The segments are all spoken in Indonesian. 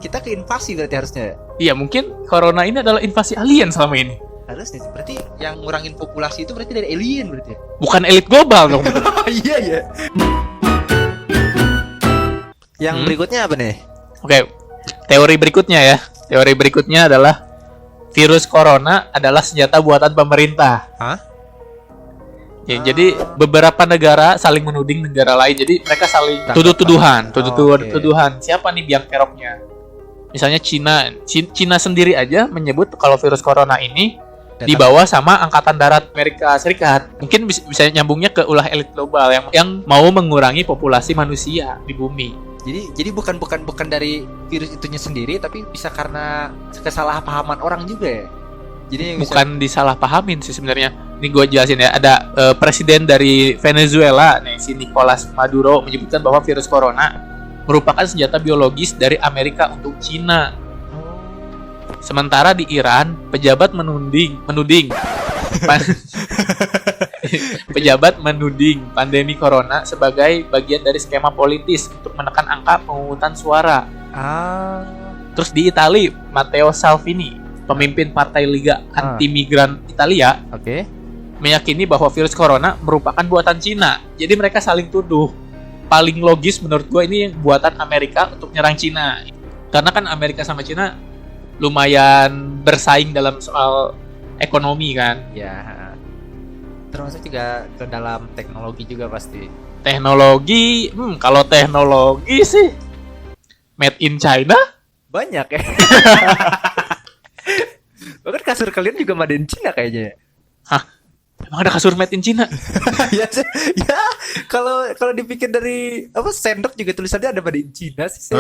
kita keinvasi berarti harusnya. Iya, mungkin corona ini adalah invasi alien selama ini. Harusnya berarti yang ngurangin populasi itu berarti dari alien berarti. Bukan elit global dong. Iya ya. Yang berikutnya apa nih? Oke, teori berikutnya ya. Teori berikutnya adalah virus corona adalah senjata buatan pemerintah. Hah? Ya, jadi beberapa negara saling menuding negara lain. Jadi mereka saling tuduh-tuduhan. Siapa nih biang keroknya? Misalnya Cina sendiri aja menyebut kalau virus corona ini dibawa sama Angkatan Darat Amerika Serikat. Mungkin bisa nyambungnya ke ulah elit global yang mau mengurangi populasi manusia di bumi. Jadi bukan dari virus itunya sendiri, tapi bisa karena kesalahpahaman orang juga ya. Jadi bukan disalahpahamin sih sebenarnya. Ini gue jelasin ya. Ada presiden dari Venezuela nih, si Nicolas Maduro, menyebutkan bahwa virus corona merupakan senjata biologis dari Amerika untuk Cina. Sementara di Iran, pejabat menuding pandemi corona sebagai bagian dari skema politis untuk menekan angka pemungutan suara. Terus di Italia, Matteo Salvini, pemimpin Partai Liga Anti-Migran Italia, meyakini bahwa virus corona merupakan buatan Cina. Jadi mereka saling tuduh. Paling logis menurut gue ini buatan Amerika untuk nyerang Cina. Karena kan Amerika sama Cina lumayan bersaing dalam soal ekonomi kan. Ya. Termasuk juga ke dalam teknologi juga pasti. Teknologi, kalau teknologi sih made in China banyak ya. Bahkan kasur kalian juga made in China kayaknya. Hah? Emang ada kasur made in China? Ya, kalau dipikir dari sendok juga tulisannya ada made in China sih.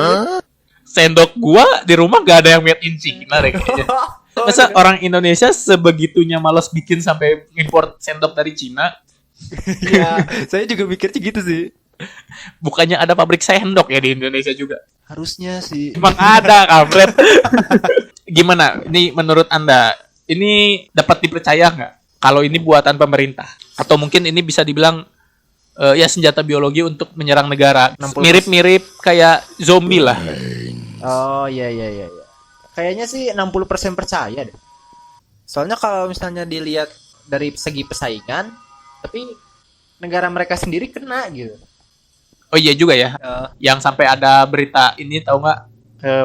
Sendok gua di rumah gak ada yang made in China deh kayaknya. Masa orang Indonesia sebegitunya malas bikin sampai import sendok dari Cina? Ya, saya juga mikirnya gitu sih. Bukannya ada pabrik sendok ya di Indonesia juga? Harusnya sih. Emang ada, kampret. Gimana? Ini menurut Anda, ini dapat dipercaya nggak? Kalau ini buatan pemerintah? Atau mungkin ini bisa dibilang ya senjata biologi untuk menyerang negara? 60%. Mirip-mirip kayak zombie lah. Oh iya. Kayaknya sih 60% percaya deh. Soalnya kalau misalnya dilihat dari segi persaingan, tapi negara mereka sendiri kena gitu. Oh iya juga ya. Yang sampai ada berita ini tahu nggak?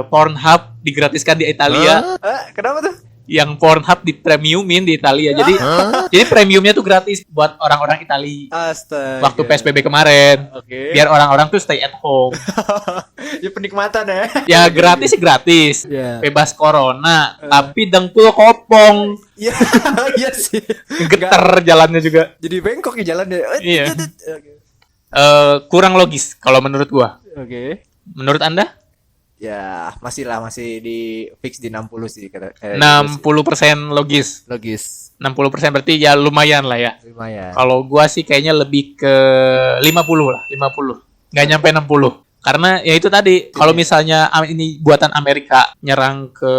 Pornhub digratiskan di Italia. Kenapa tuh? Yang Pornhub di premiumin di Italia. Jadi premiumnya tuh gratis buat orang-orang Italia. Astaga. Waktu PSBB kemarin. Biar orang-orang tuh stay at home. Ya penikmatan ya. Ya gratis sih gratis. Yeah. Bebas corona, tapi dengkul kopong. Iya. Iya sih. Geter jalannya juga. Jadi bengkok ya jalannya. Iya. Kurang logis kalau menurut gua. Oke. Menurut Anda? Ya, masih di fix di 60 sih kata. 60% logis. Logis. 60% berarti ya lumayan lah ya. Lumayan. Kalau gua sih kayaknya lebih ke 50 lah, 50. Nggak nyampe 60. Karena ya itu tadi, kalau misalnya ini buatan Amerika nyerang ke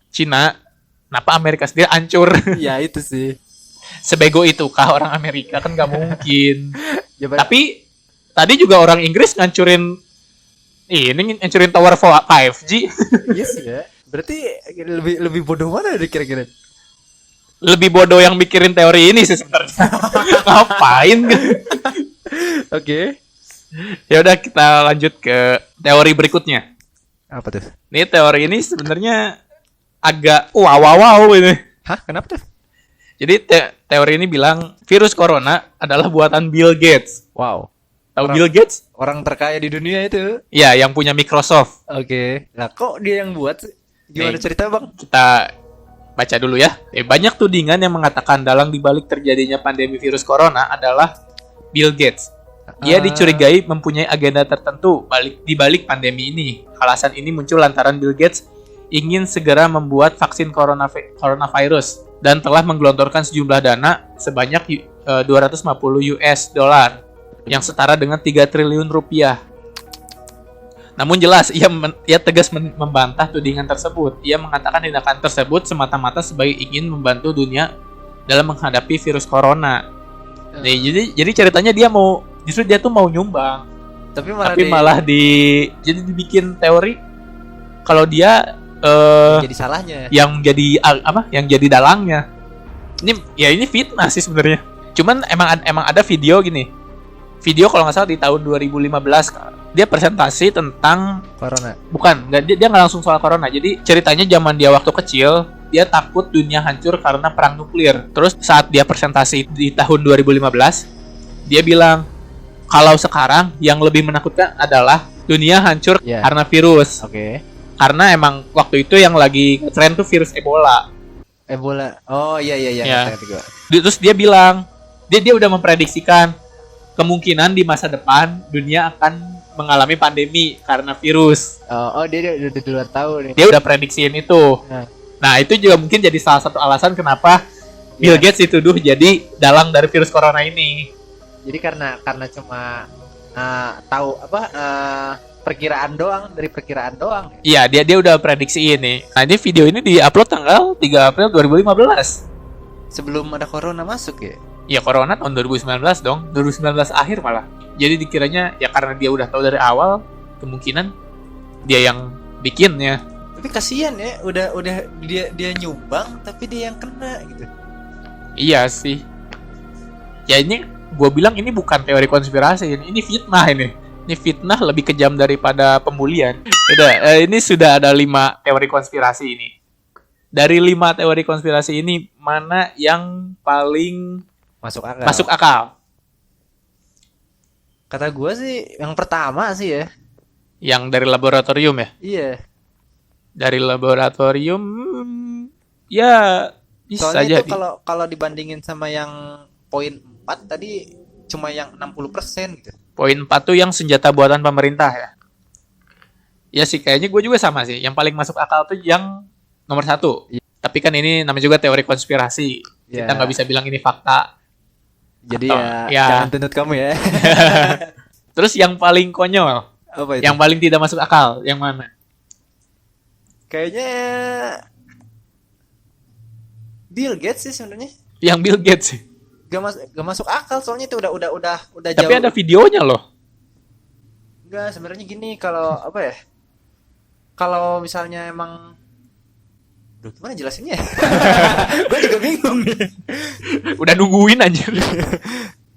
Cina, kenapa Amerika sendiri hancur? Ya itu sih. Sebego itukah orang Amerika? Kan nggak mungkin. Ya, tapi tadi juga orang Inggris ngancurin tower 5G. Yes ya. Berarti lebih bodoh mana deh kira-kira? Lebih bodoh yang mikirin teori ini sih sebenarnya. Ngapain? Oke. Ya udah kita lanjut ke teori berikutnya. Apa tuh? Ini teori ini sebenarnya agak wow ini. Hah? Kenapa tuh? Jadi teori ini bilang virus corona adalah buatan Bill Gates. Wow. Tahu Bill Gates? Orang terkaya di dunia itu. Ya, yang punya Microsoft. Oke. Nah, kok dia yang buat? Gimana cerita, Bang? Kita baca dulu ya. Banyak tudingan yang mengatakan dalang dibalik terjadinya pandemi virus corona adalah Bill Gates. Dia dicurigai mempunyai agenda tertentu di balik pandemi ini. Alasan ini muncul lantaran Bill Gates ingin segera membuat vaksin coronavirus dan telah menggelontorkan sejumlah dana sebanyak $250 yang setara dengan 3 triliun rupiah. Namun jelas ia tegas membantah tudingan tersebut. Ia mengatakan tindakan tersebut semata-mata sebagai ingin membantu dunia dalam menghadapi virus corona. Jadi ceritanya dia tuh mau nyumbang. Tapi malah jadi dibikin teori kalau dia Jadi salahnya. yang jadi apa? Yang jadi dalangnya. Ini fitnah sih sebenarnya. Cuman emang ada video gini. Video kalau nggak salah di tahun 2015 dia presentasi tentang Corona. bukan, dia nggak langsung soal corona. Jadi ceritanya zaman dia waktu kecil, dia takut dunia hancur karena perang nuklir. Terus saat dia presentasi di tahun 2015, dia bilang kalau sekarang yang lebih menakutkan adalah dunia hancur karena virus. Oke. Karena emang waktu itu yang lagi tren tuh virus Ebola. Oh iya. Ya. Terus dia bilang, dia udah memprediksikan kemungkinan di masa depan dunia akan mengalami pandemi karena virus. Oh dia udah duluan tahu nih. Dia udah prediksiin itu. Nah, itu juga mungkin jadi salah satu alasan kenapa Bill Gates dituduh jadi dalang dari virus corona ini. Jadi karena cuma tahu apa perkiraan doang. Iya, dia udah prediksi ini. Nah, ini video ini di-upload tanggal 3 April 2015. Sebelum ada corona masuk ya? Ya, corona tahun 2019 dong. 2019 akhir malah. Jadi dikiranya ya karena dia udah tahu dari awal, kemungkinan dia yang bikinnya. Tapi kasihan ya, udah dia nyumbang tapi dia yang kena gitu. Iya sih. Ya ini gue bilang ini bukan teori konspirasi, ini fitnah ini. Ini fitnah lebih kejam daripada pembulian. Ini sudah ada 5 teori konspirasi ini. Dari 5 teori konspirasi ini, mana yang paling masuk akal? Kata gue sih yang pertama sih ya. Yang dari laboratorium ya? Iya. Dari laboratorium, ya bisa soalnya jadi. Itu kalau dibandingin sama yang poin 4 tadi cuma yang 60% gitu. Poin 4 tuh yang senjata buatan pemerintah ya. Ya sih, kayaknya gue juga sama sih. Yang paling masuk akal tuh yang nomor 1. Iya. Tapi kan ini namanya juga teori konspirasi. Kita nggak bisa bilang ini fakta. Jadi atau, jangan tuntut kamu ya. Terus yang paling konyol, apa itu? yang paling tidak masuk akal, yang mana? Kayaknya Bill Gates sih sebenarnya. Yang Bill Gates sih. Gak masuk akal soalnya itu udah Tapi jauh. Tapi ada videonya loh. Enggak, sebenarnya gini, kalau apa ya? Kalau misalnya emang gimana jelasinnya? Gue juga bingung nih. Udah nungguin aja.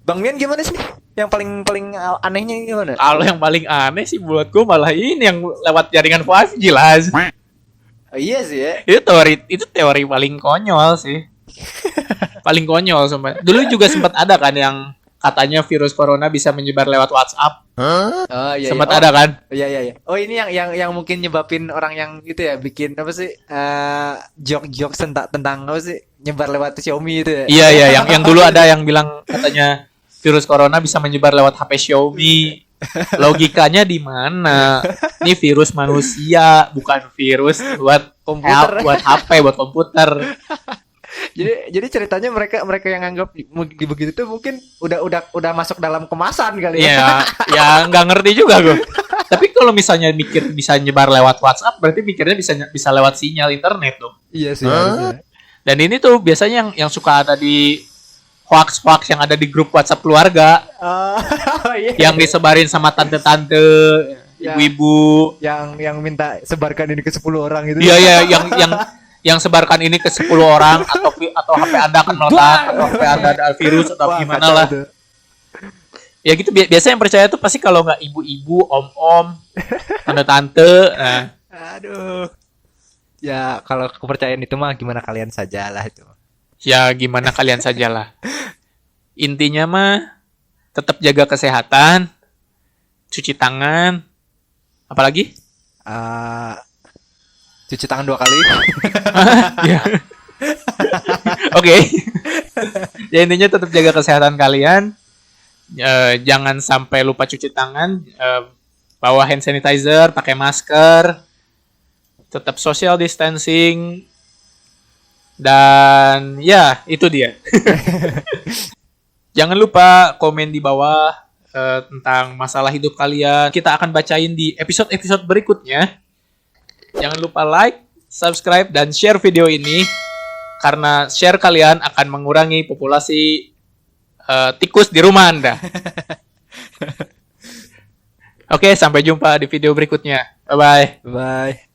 Bang Mian gimana sih? Yang paling anehnya gimana? Kalau yang paling aneh sih buat gue malah ini yang lewat jaringan 5G lah. Oh, iya sih ya. Itu teori paling konyol sih. Paling konyol sumpah. Dulu juga sempat ada kan yang katanya virus corona bisa menyebar lewat WhatsApp. Oh iya. Sempat ada kan? Iya. Oh ini yang mungkin nyebabin orang yang itu ya bikin apa sih? Jok-jok tentang apa sih? Nyebar lewat Xiaomi itu ya. Iya, yang dulu ada yang bilang katanya virus corona bisa menyebar lewat HP Xiaomi. Logikanya di mana? Ini virus manusia, bukan virus buat komputer, buat HP, buat komputer. Jadi ceritanya mereka yang anggap begitu tuh mungkin udah masuk dalam kemasan kali ya. Ya nggak ngerti juga gue. Tapi kalau misalnya mikir bisa nyebar lewat WhatsApp, berarti mikirnya bisa lewat sinyal internet dong. Iya sih. Harusnya. Dan ini tuh biasanya yang suka ada di hoax yang ada di grup WhatsApp keluarga. Iya. Yang disebarin sama tante-tante, ibu-ibu yang minta sebarkan ini ke 10 orang gitu. Iya, yang sebarkan ini ke 10 orang atau HP Anda akan meledak atau HP Anda ada virus atau gimana lah. Itu. Ya gitu, biasanya yang percaya tuh pasti kalau nggak ibu-ibu, om-om, tante-tante. Nah. Aduh. Ya kalau kepercayaan itu mah gimana kalian sajalah itu. Ya gimana kalian sajalah. Intinya mah tetap jaga kesehatan, cuci tangan, apalagi? Cuci tangan 2 kali. Oke. Ya intinya tetap jaga kesehatan kalian. Jangan sampai lupa cuci tangan. Bawa hand sanitizer, pakai masker. Tetap social distancing. Dan ya itu dia. Jangan lupa komen di bawah tentang masalah hidup kalian. Kita akan bacain di episode-episode berikutnya. Jangan lupa like, subscribe, dan share video ini. Karena share kalian akan mengurangi populasi tikus di rumah Anda. Oke, sampai jumpa di video berikutnya. Bye-bye. Bye.